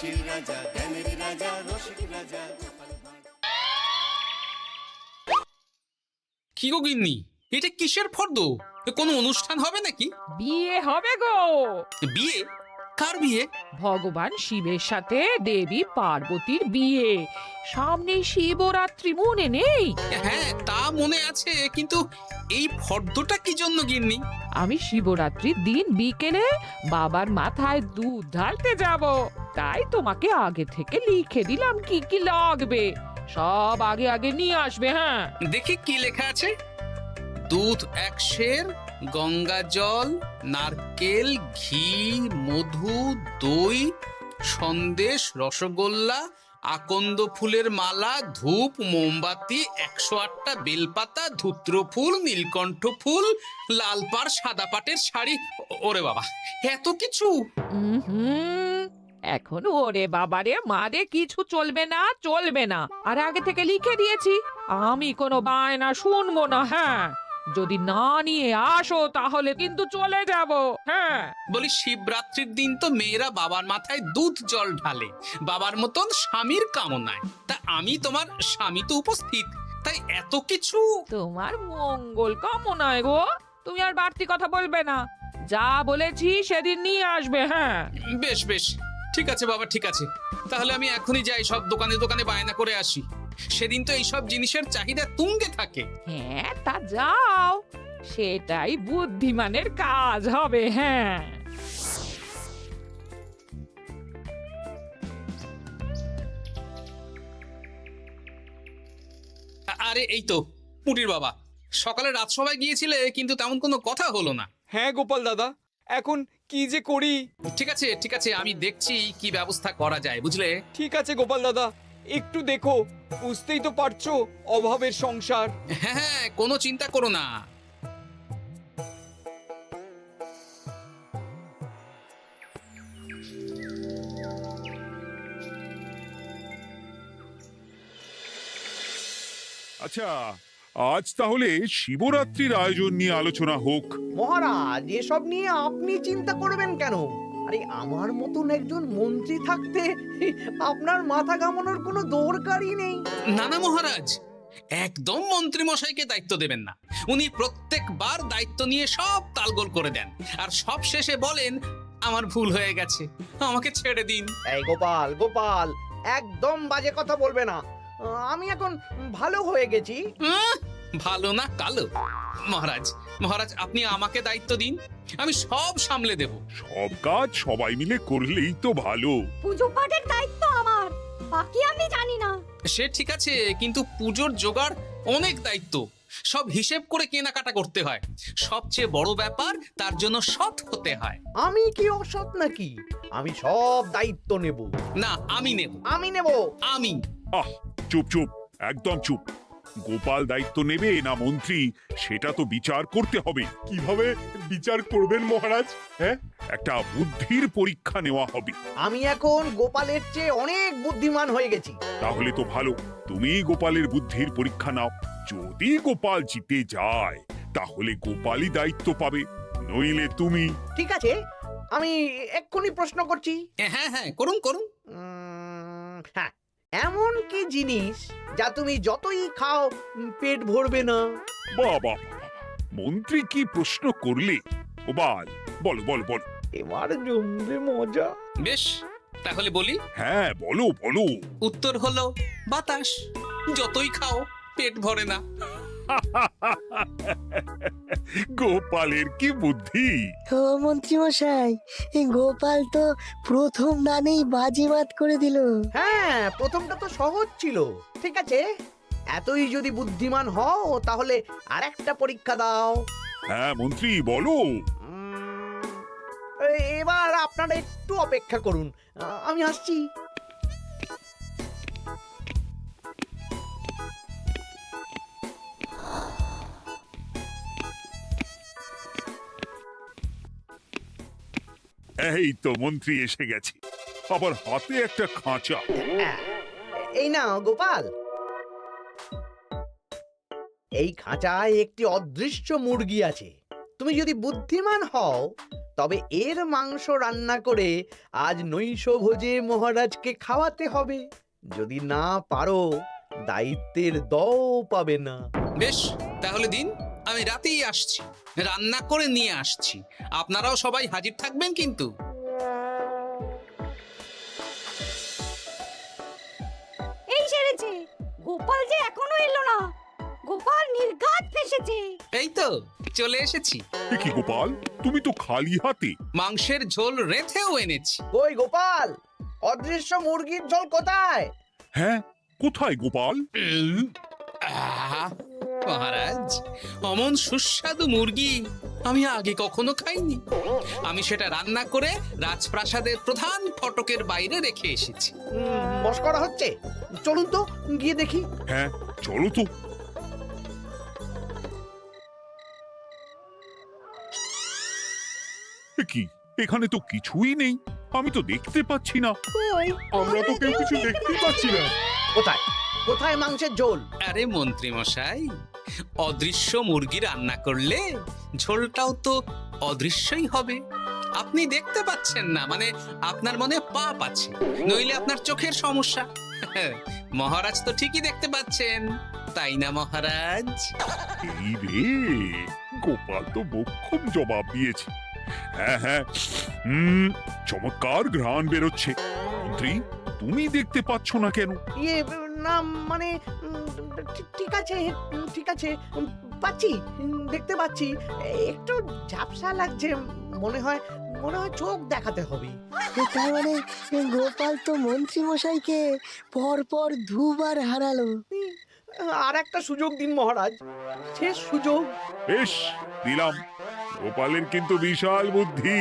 হাসির রাজা, জ্ঞানের রাজা, রসিক রাজা গোপাল ভাঁড়। কি গো গিন্নি, এটা কিসের ফর্দ? কোনো অনুষ্ঠান হবে নাকি? বিয়ে হবে গো। বিয়ে? কার বিয়ে? ভগবান শিবের সাথে দেবী পার্বতীর বিয়ে। সামনে শিবরাত্রি, মনে নেই? হ্যাঁ, তা মনে আছে, কিন্তু এই ফর্দটা কি জন্য গিন্নি? আমি শিবরাত্রির দিন বিকেলে বাবার মাথায় দুধ ঢালতে যাব, তাই তোমাকে আগে থেকে লিখে দিলাম কি কি লাগবে। সব আগে আগে নিয়ে আসবে। হ্যাঁ, দেখি কি লেখা আছে। দুধ 1 সের, গঙ্গা জল, নারকেল, ঘি, মধু, দই, সন্দেশ, রসগোল্লা, আকন্দ ফুলের মালা, ধূপ, মোমবাতি, 108টা বেলপাতা, ধূত্র ফুল, নীলকণ্ঠ ফুল, লাল পাড় সাদা পাটের শাড়ি। ওরে বাবা, এত কিছু! হুম, এখন ওরে বাবারে মারে কিছু চলবে না, চলবে না। আর আগে থেকে লিখে দিয়েছি, আমি কোনো বায়না শুনবো না। হ্যাঁ, যদি না নিয়ে আসো তাহলে কিন্তু চলে যাব। হ্যাঁ, বলি, শিবরাত্রির দিন তো মেয়েরা বাবার মাথায় দুধ জল ঢালে বাবার মতন স্বামীর কামনায়। তা আমি তোমার স্বামী তো উপস্থিত, তাই এত কিছু। তোমার মঙ্গল কামনায় গো। তুমি আর বাড়তি কথা বলবে না, যা বলেছি সেদিন নিয়ে আসবে। হ্যাঁ, বেশ বেশ, ঠিক আছে বাবা, ঠিক আছে। তাহলে আমি এখনই যাই, সব দোকানে দোকানে বায়না করে আসি। সেদিন তো এইসব জিনিসের চাহিদা তুঙ্গে থাকে। হ্যাঁ, তা যাও, সেটাই বুদ্ধিমানের কাজ হবে। হ্যাঁ, আরে এই তো পুটির বাবা, সকালে রাজসভায় গিয়েছিলে কিন্তু তেমন কোনো কথা হলো না। হ্যাঁ গোপাল দাদা, এখন কি যে করি। ঠিক আছে ঠিক আছে, আমি দেখছি কি ব্যবস্থা করা যায়, বুঝলে। ঠিক আছে গোপাল দাদা, একটু দেখো, বুঝতেই তো পারছো অভাবের সংসার। হ্যাঁ হ্যাঁ, কোনো চিন্তা করো না। আচ্ছা, আজ তাহলে শিবরাত্রির আয়োজন নিয়ে আলোচনা হোক। মহারাজ, এসব নিয়ে আপনি চিন্তা করবেন কেন? আরে আমার মতন একজন মন্ত্রী থাকতে আপনার মাথা ঘামানোর কোনো দরকারই নেই। না না মহারাজ, একদম মন্ত্রী মশাইকে দায়িত্ব দেবেন না। উনি প্রত্যেকবার দায়িত্ব নিয়ে সব তালগোল করে দেন, আর সব শেষে বলেন আমার ভুল হয়ে গেছে, আমাকে ছেড়ে দিন। এই গোপাল, গোপাল, একদম বাজে কথা বলবে না। আমি এখন ভালো হয়ে গেছি। ভালো না কালো? মহারাজ মহারাজ, আপনি আমাকে দায়িত্ব দিন, আমি সব সামলে দেব। সব কাজ সবাই মিলে করলেই তো ভালো। পুজো পাঠের দায়িত্ব আমার, বাকি আমি জানি না। সে ঠিক আছে, কিন্তু পুজোর জোগাড় অনেক দায়িত্ব, সব হিসেব করে কেনাকাটা করতে হয়। সবচেয়ে বড় ব্যাপার, তার জন্য সৎ হতে হয়। আমি কি অসৎ নাকি? আমি সব দায়িত্ব নেব। না, আমি নেব। আমি নেব। আমি। আহ, চুপ চুপ, একদম চুপ। গোপাল দায়িত্ব নেবে না মন্ত্রী, সেটা তো বিচার করতে হবে। কিভাবে বিচার করবেন মহারাজ? হ্যাঁ, একটা বুদ্ধির পরীক্ষা নেওয়া হবে। আমি এখন গোপালের চেয়ে অনেক বুদ্ধিমান হয়ে গেছি। তাহলে তো ভালো, তুমি গোপালের বুদ্ধির পরীক্ষা নাও। যদি গোপাল জিতে যায় তাহলে গোপালই দায়িত্ব পাবে, নইলে তুমি। ঠিক আছে, আমি এক্ষুনি প্রশ্ন করছি। হ্যাঁ হ্যাঁ, করুন করুন। হ্যাঁ, এমন কি জিনিস যা তুমি যতই খাও পেট ভরবে না? বাবা, মন্ত্রী কি প্রশ্ন করলে! গোপাল, বলো বলো বলো। এবার জমবে মজা। বেশ, তাহলে বলি। হ্যাঁ, বলো বলো। উত্তর হলো বাতাস। যতই খাও পেট ভরে না। গোপালের কি বুদ্ধি! ও মন্ত্রী মশাই, এই গোপাল তো প্রথম দানেই বাজিমাত করে দিল। হ্যাঁ, প্রথমটা তো সহজ ছিল। ঠিক আছে, এতই যদি বুদ্ধিমান হও তাহলে আরেকটা পরীক্ষা দাও। হ্যাঁ মন্ত্রী, বলো। এবার আপনারা একটু অপেক্ষা করুন, আমি আসছি। এই তো মন্ত্রী এসে গেছে, আবার হাতে একটা খাঁচা। এই নাও গোপাল, এই খাঁচায় একটি অদৃশ্য মুরগি আছে। তুমি যদি বুদ্ধিমান হও তবে এর মাংস রান্না করে আজ নৈশ ভোজে মহারাজকে খাওয়াতে হবে। যদি না পারো দায়িত্বের দও পাবে না। বেশ, তাহলে দিন, আমি রাতেই আসছি, রান্না করে নিয়ে আসছি। আপনারাও সবাই হাজির থাকবেন কিন্তু। এই সেরেছে, গোপাল যে এখনো এলো না। গোপাল নির্ঘাত ফেসেছে। এই তো চলে এসেছি। এ কি গোপাল, তুমি তো খালি হাতে। মাংসের ঝোল রেঁধেও এনেছি। কই গোপাল, অদৃশ্য মুরগির ঝোল কোথায়? হ্যাঁ, কোথায় গোপাল? আহা, মহারাজ, অমন সুস্বাদু মুরগি আমি আগে কখনো খাইনি। আমি সেটা রান্না করে রাজপ্রাসাদের প্রধান ফটকের বাইরে রেখে এসেছি। মস্করা হচ্ছে? চলুন তো গিয়ে দেখি। হ্যাঁ, চলো তো। এ কি, এখানে তো কিছুই নেই, আমি তো দেখতে পাচ্ছি না। আমরা তো কেউ কিছু দেখতে পাচ্ছি না। কোথায় কোথায় মাংসের ঝোল? আরে মন্ত্রী মশাই, অদৃশ্য মুরগি রান্না করলে ঝোলটাও তো অদৃশ্যই হবে। আপনি দেখতে পাচ্ছেন না, মানে আপনার মনে পাপ আছে, নইলে আপনার চোখের সমস্যা। মহারাজ তো ঠিকই দেখতে পাচ্ছেন, তাই না মহারাজ? এই রে, গোপাল তো মোক্ষম জবাব দিয়েছে। হ্যাঁ হ্যাঁ, চমৎকার ঘ্রাণ বেরোচ্ছে। মন্ত্রী, তুমি দেখতে পাচ্ছ না কেন? ইয়ে না মানে ঠিক আছে ঠিক আছে, পাচ্ছি, দেখতে পাচ্ছি। একটু ঝাপসা লাগছে, মনে হয় চোখ দেখাতে হবে। তার মানে গোপাল তো মন্ত্রী মশাইকে পরপর দুবার হারালো। আর একটা সুযোগ দিন মহারাজ, শেষ সুযোগ। বেশ, দিলাম। গোপালের কিন্তু বিশাল বুদ্ধি।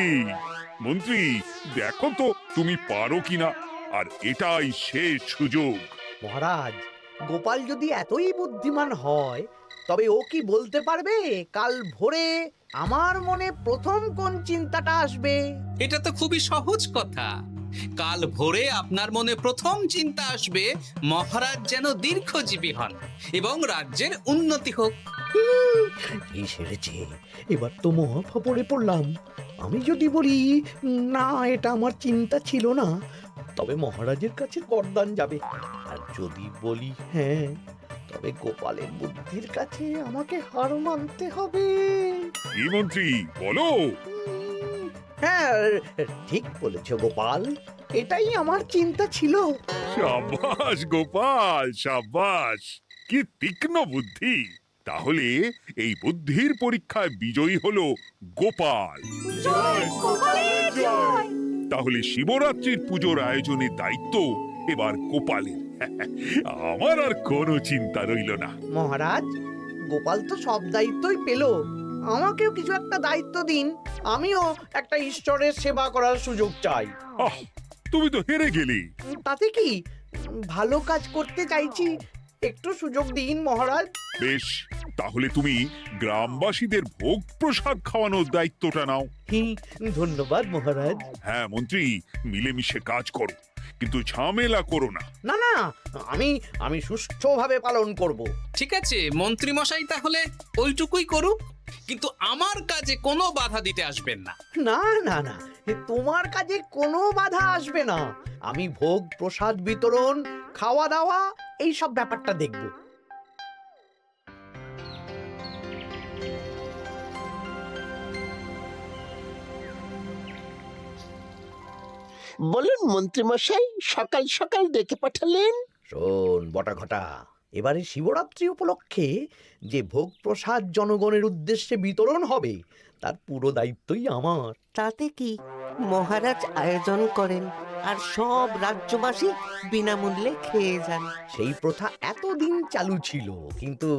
মন্ত্রী, দেখো তো তুমি পারো কিনা, আর এটাই শেষ সুযোগ। মহারাজ, গোপাল যদি এতই বুদ্ধিমান হয় তবে ও কি বলতে পারবে কাল ভোরে আমার মনে প্রথম কোন চিন্তাটা আসবে? এটা তো খুবই সহজ কথা। কাল ভোরে আপনার মনে প্রথম চিন্তা আসবে মহারাজ যেন দীর্ঘজীবী হন এবং রাজ্যের উন্নতি হোক। এই সেরেছে, এবার তো মহা ফাপড়ে পড়লাম। আমি যদি বলি না, এটা আমার চিন্তা ছিল না, তবে মহারাজের কাছে বরদান যাবে। আর যদি বলি হ্যাঁ, তবে গোপালের বুদ্ধির কাছে আমাকে হার মানতে হবে। এই মন্ত্রী, বলো। হ্যাঁ, ঠিক বলেছ গোপাল, এটাই আমার চিন্তা ছিল। সাবাস গোপাল, সাবাস, কি তীক্ষ্ণ বুদ্ধি। তাহলে এই বুদ্ধির পরীক্ষায় বিজয়ী হলো গোপাল। জয় গোপালের জয়। তাহলে শিবরাত্রির পুজোর আয়োজনের দায়িত্ব এবার গোপালের। আমার আর কোনো চিন্তা রইল না। মহারাজ, গোপাল তো সব দায়িত্বই পেল, আমাকেও কিছু একটা দায়িত্ব দিন। আমিও একটা ঈশ্বরের সেবা করার সুযোগ চাই। আহ, তুমি তো হেরে গেলে। তাতে কি, ভালো কাজ করতে চাইছি, একটু সুযোগ দিন মহারাজ। বেশ, তাহলে তুমি গ্রামবাসীদের ভোগ প্রসাদ খাওয়ানোর দায়িত্বটা নাও। ধন্যবাদ মহারাজ। হ্যাঁ মন্ত্রী, মিলেমিশে কাজ করো, কিন্তু ঝামেলা করো না। না না, আমি সুষ্ঠুভাবে পালন করব। ঠিক আছে মন্ত্রী মশাই, তাহলে ওইটুকুই করুক, কিন্তু আমার কাজে কোনো বাধা দিতে আসবেন না। না না না, তোমার কাজে কোনো বাধা আসবে না। আমি ভোগ প্রসাদ বিতরণ, খাওয়া দাওয়া, এই সব ব্যাপারটা দেখব। বলুন মন্ত্রী মশাই, সকাল সকাল ডেকে পাঠালেন। শোন বটা ঘটা, এবারে শিবরাত্রি উপলক্ষে যে ভোগ প্রসাদ জনগণের উদ্দেশ্যে বিতরণ হবে তার পুরো দায়িত্বই আমার। তাতে কি, মহারাজ আয়োজন করেন আর সব রাজ্যবাসী বিনামূল্যে খেয়ে যান। সেই প্রথা এতদিন চালু ছিল, কিন্তু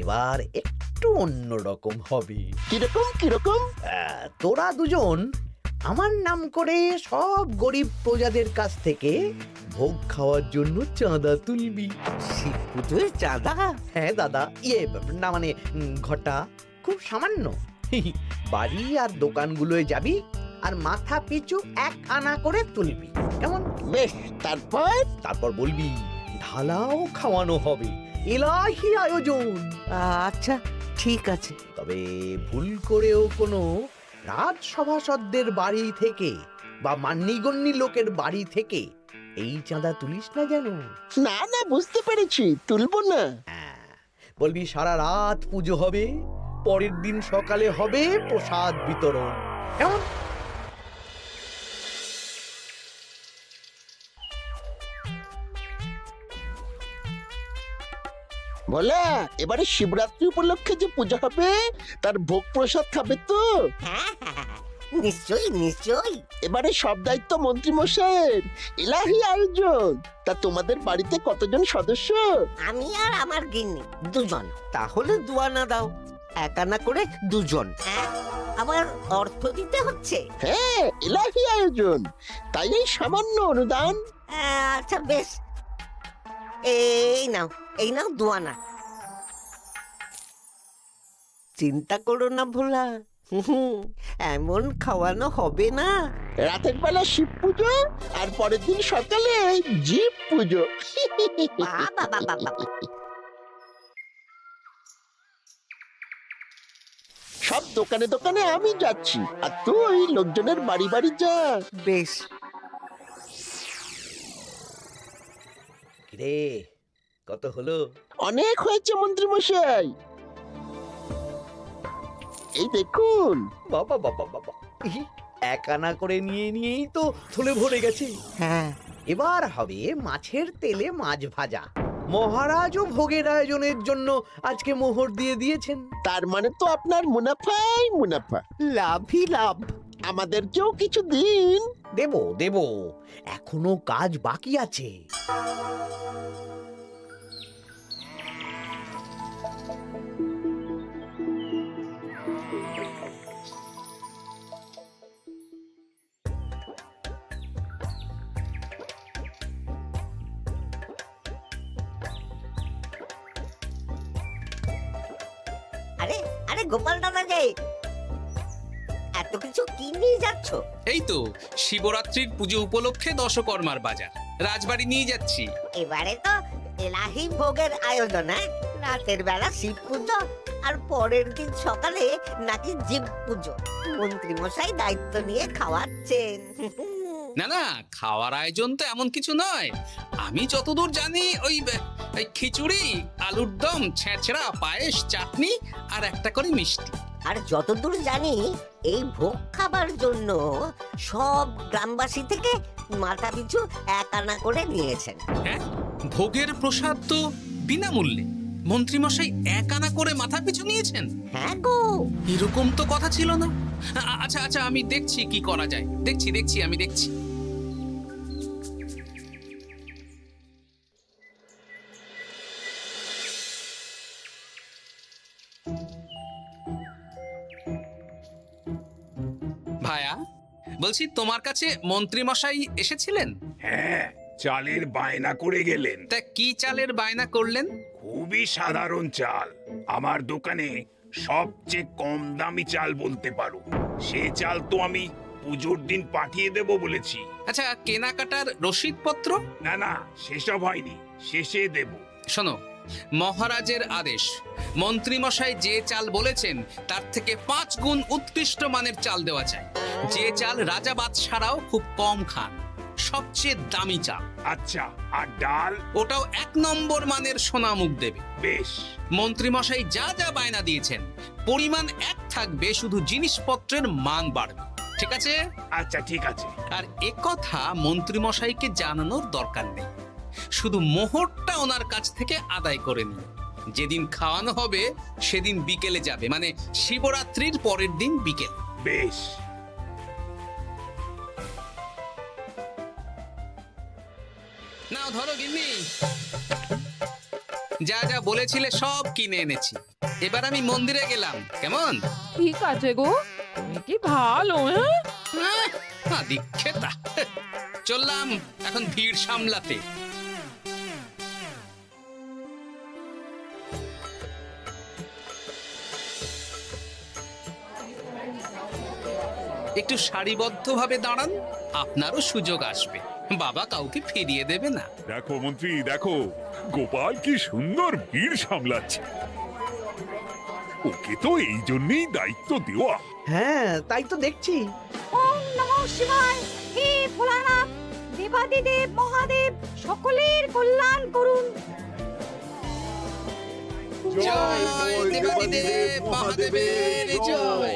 এবার একটু অন্যরকম হবে। কিরকম কিরকম? তোরা দুজন আমার নাম করে সব গরিব প্রজাদের কাছ থেকে ভোগ খাওয়ার জন্য চাঁদা তুলবি। শিব পুজোর চাঁদা? হ্যাঁ দাদা, ইয়ে না মানে ঘটা, খুব সামান্য। বাড়ি আর দোকানগুলোয় যাবি আর মাথা পিছু 1 আনা করে তুলবি, কেমন? বেশ, তারপর বলবি ঢালাও খাওয়ানো হবে, এলাহি আয়োজন। আচ্ছা ঠিক আছে। তবে ভুল করেও কোনো রাজসভাসদদের বাড়ি থেকে বা মান্যিগণ্যি লোকের বাড়ি থেকে এই চাঁদা তুলিস না যেন। না না, বুঝতে পেরেছি, তুলবো না। হ্যাঁ, বলবি সারা রাত পুজো হবে, পরের দিন সকালে হবে প্রসাদ বিতরণ। কেমন? বলা, এবারে শিবরাত্রি উপলক্ষে যে পূজা হবে তার ভোগ প্রসাদ খাবে তো? হ্যাঁ হ্যাঁ, নিশ্চয়ই নিশ্চয়ই। এবারে সব দায়িত্ব মন্ত্রী মশাইয়ের, এলাহি আয়োজন। তা তোমাদের বাড়িতে কতজন সদস্য? আমি আর আমার গিন্নি দুজন। তাহলে দুয়ানা দাও, এক আনা করে দুজন। আবার অর্থ দিতে হচ্ছে? হ্যাঁ, এলাহি আয়োজন, তাই এই সামান্য অনুদান। আচ্ছা বেশ, এই নাও দুয়ানা। চিন্তা করো না ভোলা, এমন খাওয়ানো হবে না। রাতের বেলা শিব পুজো আর পরের দিন সকালে জীব পুজো। বাবা, সব দোকানে দোকানে আমি যাচ্ছি, আর তুই লোকজনের বাড়ি বাড়ি যা। বেশ। কিরে, কত হলো? অনেক হয়েছে মন্ত্রী মশাই, এই দেখুন। বাবা বাবা বাবা, এক আনা করে নিয়েই তো থলে ভরে গেছে। হ্যাঁ, এবার হবে মাছের তেলে মাছ ভাজা। মহারাজও ভোগের আয়োজনের জন্য আজকে মোহর দিয়ে দিয়েছেন। তার মানে তো আপনার মুনাফাই মুনাফা, লাভই লাভ। আমাদেরকেও কিছু দিন। দেব দেব, এখনো কাজ বাকি আছে। আরে আরে গোপাল দাদা যে, এত কিছু কি নিয়ে যাচ্ছ? এই তো শিবরাত্রির পুজো উপলক্ষে দশকর্মার বাজার রাজবাড়ি নিয়ে যাচ্ছি। এবারে তো এলাহি ভোগের আয়োজন, রাতের বেলা শিব পুজো আর পরের দিন সকালে নাকি জীব পুজো। মন্ত্রী মশাই দায়িত্ব নিয়ে খাওয়াচ্ছেন। না না, খাওয়ার আয়োজন তো এমন কিছু নয়। আমি যতদূর জানি ওই খিচুড়ি, আলুর দম, ছেঁচড়া, পায়েস, চাটনি আর একটা করে মিষ্টি। আর যতদূর জানি এই ভোগ খাবার জন্য সব গ্রামবাসী থেকে মাথা পিছু এক আনা করে নিয়েছেন। হ্যাঁ, ভোগের প্রসাদ তো বিনামূল্যে। মন্ত্রীমশাই এক আনা করে মাথা পিছু নিয়েছেন? হ্যাঁ গো, এরকম তো কথা ছিল না। আচ্ছা আচ্ছা, আমি দেখছি কি করা যায়। আমি দেখছি। ভায়া, বলছি তোমার কাছে মন্ত্রীমশাই এসেছিলেন? হ্যাঁ, চালের বায়না করে গেলেন। তা কি চালের বায়না করলেন? খুবই সাধারণ চাল, আমার দোকানে সবচেয়ে কম দামি চাল বলতে পারো। সে চাল তো আমি পুজোর দিন পাঠিয়ে দেব বলেছি। আচ্ছা, কেনাকাটার রসিদপত্র? না না, সেসব হয়নি, শেষে দেব। শোনো, মহারাজের আদেশ, মন্ত্রীমশাই যে চাল বলেছেন তার থেকে 5 গুণ উৎকৃষ্ট মানের চাল দেওয়া চাই। যে চাল রাজা বাদশারাও খুব কম খান, সবচেয়ে দামি চাল। আচ্ছা, আর ডাল? ওটাও 1 নম্বর মানের সোনামুখ দেবে। বেশ। মন্ত্রীমশাই যা যা বায়না দিয়েছেন পরিমাণ এক থাকবে, শুধু জিনিসপত্রের মান বাড়বে। ঠিক আছে? আচ্ছা ঠিক আছে। আর একথা মন্ত্রীমশাইকে জানানোর দরকার নেই, শুধু মোহরটা ওনার কাছ থেকে আদায় করে নিন। যেদিন খাওয়ানো হবে সেদিন বিকেলে যাবে, মানে শিবরাত্রির পরের দিন বিকেল। বেশ। নাও ধরো গিন্নি, যা যা বলেছিলে সব কিনে এনেছি। এবার আমি মন্দিরে গেলাম, কেমন? ঠিক আছে গো, তুমি কি ভালো। দীক্ষেতা, চললাম এখন ভিড় সামলাতে। একটু সারিবদ্ধভাবে দাঁড়ান, আপনারও সুযোগ আসবে। বাবা কাউকে ফিরিয়ে দেবে না। দেখো মন্ত্রী, দেখো গোপাল কি সুন্দর ভিড় সামলাচ্ছে। ওকে তো এই জন্যই দায়িত্ব দেওয়া। হ্যাঁ তাই তো দেখছি। ওম নমঃ শিবায়। হে ভোলানাথ, দেবাদিদেব মহাদেব সকলের কল্যাণ করুন। জয় দেবাদিদেব মহাদেবের জয়।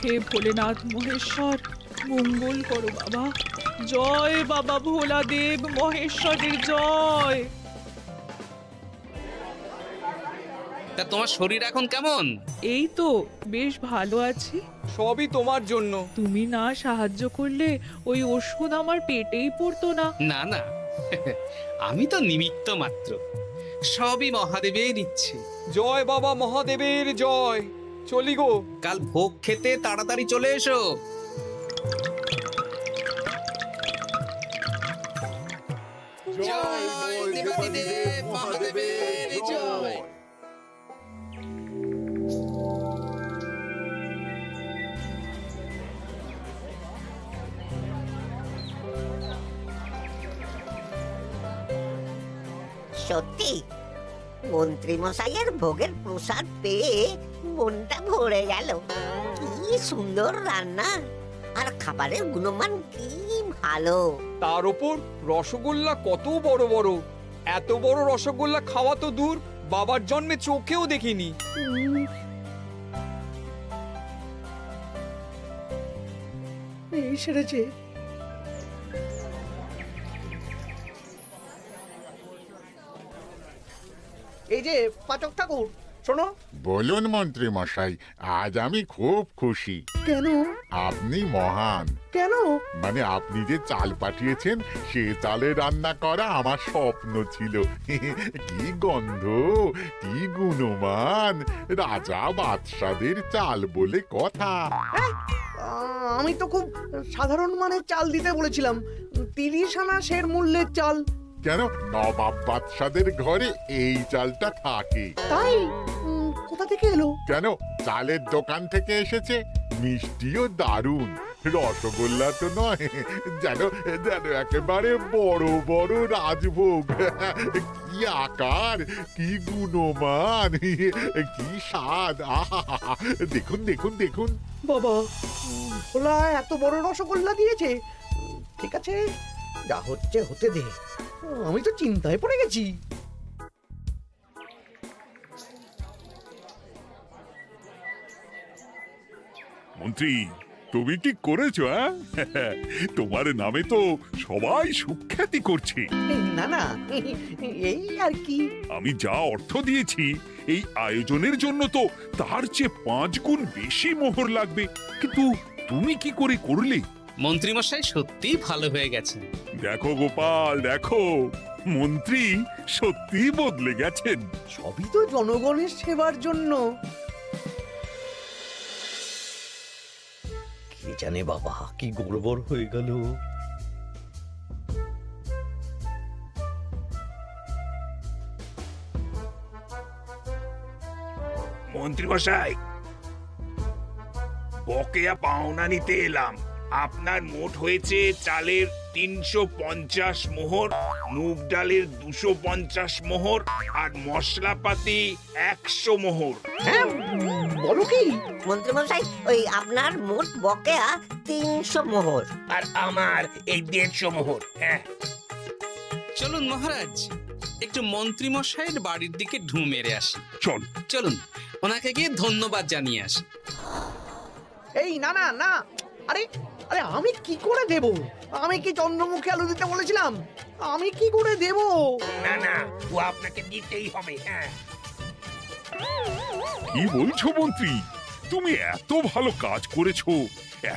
হে ভোলেনাথ মহেশ্বর, মঙ্গল করো বাবা। জয় বাবা ভোলাদেব মহেশ্বরের জয়। তা তোমার শরীর এখন কেমন? এই তো বেশ ভালো আছি। সবই তোমার জন্য। তুমি না সাহায্য করলে ওই ওষুধ আমার পেটেই পড়তো না। না না, আমি তো নিমিত্ত মাত্র, সবই মহাদেবের ইচ্ছে। জয় বাবা মহাদেবের জয়। চলি গো। কাল ভোগ খেতে তাড়াতাড়ি চলে এসো। জয় দেবাদিদেব মহাদেবের জয়। সত্যি মন্ত্রী মশাইয়ের ভোগের প্রসাদ পেয়ে মনটা ভরে গেল। কি সুন্দর রান্না, আর খাবারের গুণমান কি ভালো। তার উপর রসগোল্লা কত বড় বড়। এত বড় রসগোল্লা খাওয়া তো দূর, বাবার জন্মে চোখেও দেখিনি। এই সেরেছে। এই যে পাচক ঠাকুর, শোনো। বলুন মন্ত্রী মশাই, আজ আমি খুব খুশি। কেন? আপনি মহান। কেন? মানে আপনি যে চাল পাঠিয়েছেন সে চালে রান্না করা আমার স্বপ্ন ছিল। কি গন্ধ, কি গুণমান, রাজা বাদশাদের চাল বলে কথা। আমি তো খুব সাধারণ মানের চাল দিতে বলেছিলাম, 30 আনা শের মূল্যের চাল। কেন, নবাব বাদশাদের ঘরে এই চালটা থাকে। তাই? কোথা থেকে এলো? কেন, চালের দোকান থেকে এসেছে। মিষ্টিও দারুণ, রসগোল্লা তো নয়, যেন যেন একেবারে বড় বড় রাজভোগ। কি আকার, কি গুণমান, কি স্বাদ। আহা, দেখুন দেখুন দেখুন। বাবা, ভোলা এত বড় রসগোল্লা দিয়েছে। ঠিক আছে, যা হচ্ছে হতে দে। আমি তো চিন্তায় পড়ে গেছি। মন্ত্রী, তুমি কি করেছো? তোমার নামে তো সবাই সুখ্যাতি করছে। না না, এই আর কি। আমি যা অর্থ দিয়েছি এই আয়োজনের জন্য তো তার চেয়ে 5 গুণ বেশি মোহর লাগবে, কিন্তু তুমি কি করে করলে? মন্ত্রীমশাই সত্যিই ভালো হয়ে গেছেন। দেখো গোপাল, দেখো মন্ত্রী সত্যি বদলে গেছেন। সবই তো জনগণের সেবার জন্য। কে জানে বাবা, কি গড়বড় হয়ে গেল। মন্ত্রী মশাই, বকেয়া পাওনা নিতে এলাম। আপনার মোট হয়েছে চালের 350 মোহর, মুগ ডালের 250 মোহর, আর মশলাপাতি 100 মোহর। হ্যাঁ, বলো কি? মন্ত্রী মশাই, ওই আপনার মোট বকেয়া 300 মোহর। আর আমার এই 150 মোহর। হ্যাঁ, চলুন মহারাজ, একটু মন্ত্রীমশাইয়ের বাড়ির দিকে ঢু মেরে আসি। চল। চলুন, ওনাকে গিয়ে ধন্যবাদ জানিয়ে আসি। এই না না না, আরে আরে আমি কি করে দেব? আমি কি চন্দ্রমুখী আলু দিতে বলেছিলাম? আমি কি করে দেব? না না, ও আপনাকে দিতেই হবে। হ্যাঁ, কি বলছো মন্ত্রী? তুমি এত ভালো কাজ করেছো,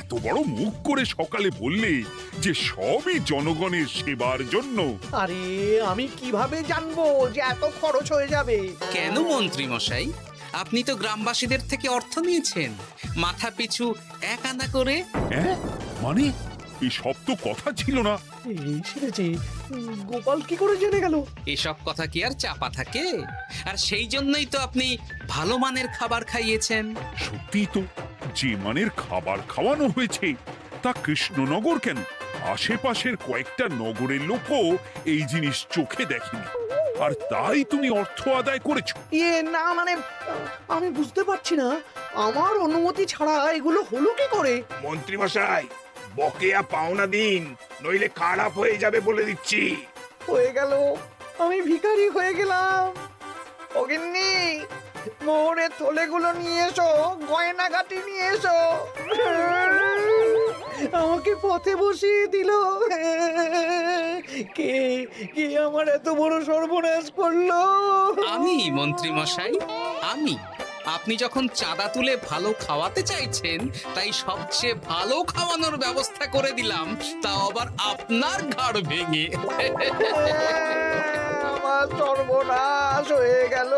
এত বড় মুখ করে সকালে বললে যে সবই জনগণের সেবার জন্য। আরে আমি কিভাবে জানবো যে এত খরচ হয়ে যাবে? কেন মন্ত্রীমশাই, আপনি তো গ্রামবাসীদের থেকে অর্থ নিয়েছেন, মাথা পিছু 1 আনা করে। হ্যাঁ, মানে এই সব তো কথা ছিল না। এই সেরেছে, গোপাল কি করে জেনে গেল? এসব কথা কি আর চাপা থাকে? আর সেই জন্যই তো আপনি ভালো মানের খাবার খাইয়েছেন। সত্যি তো, যে মানের খাবার খাওয়ানো হয়েছে তা কৃষ্ণনগর কেন, আশেপাশের কয়েকটা নগরের লোকও এই জিনিস চোখে দেখেনি। আর তাই তুমি অর্থ আদায় করেছো? ইয়ে না মানে আমি বুঝতে পারছি না আমার অনুমতি ছাড়া এগুলো হলো কি করে? মন্ত্রী মশাই, বকেয়া পাওনা দিন, নইলে খারাপ হয়ে যাবে বলে দিচ্ছি। হয়ে গেল, আমি ভিখারি হয়ে গেলাম। অগিন্নি, মোহরের থলেগুলো নিয়ে এসো, গয়নাগাটি নিয়ে এসো। আমাকে পথে বসিয়ে দিল। কে কে আমার এত বড় সর্বনাশ করলো? আমি মন্ত্রী মশাই, আমি। আপনি যখন চাঁদা তুলে ভালো খাওয়াতে চাইছেন, তাই সবচেয়ে ভালো খাওয়ানোর ব্যবস্থা করে দিলাম, তাও আবার আপনার ঘাড় ভেঙে। আমার সর্বনাশ হয়ে গেল।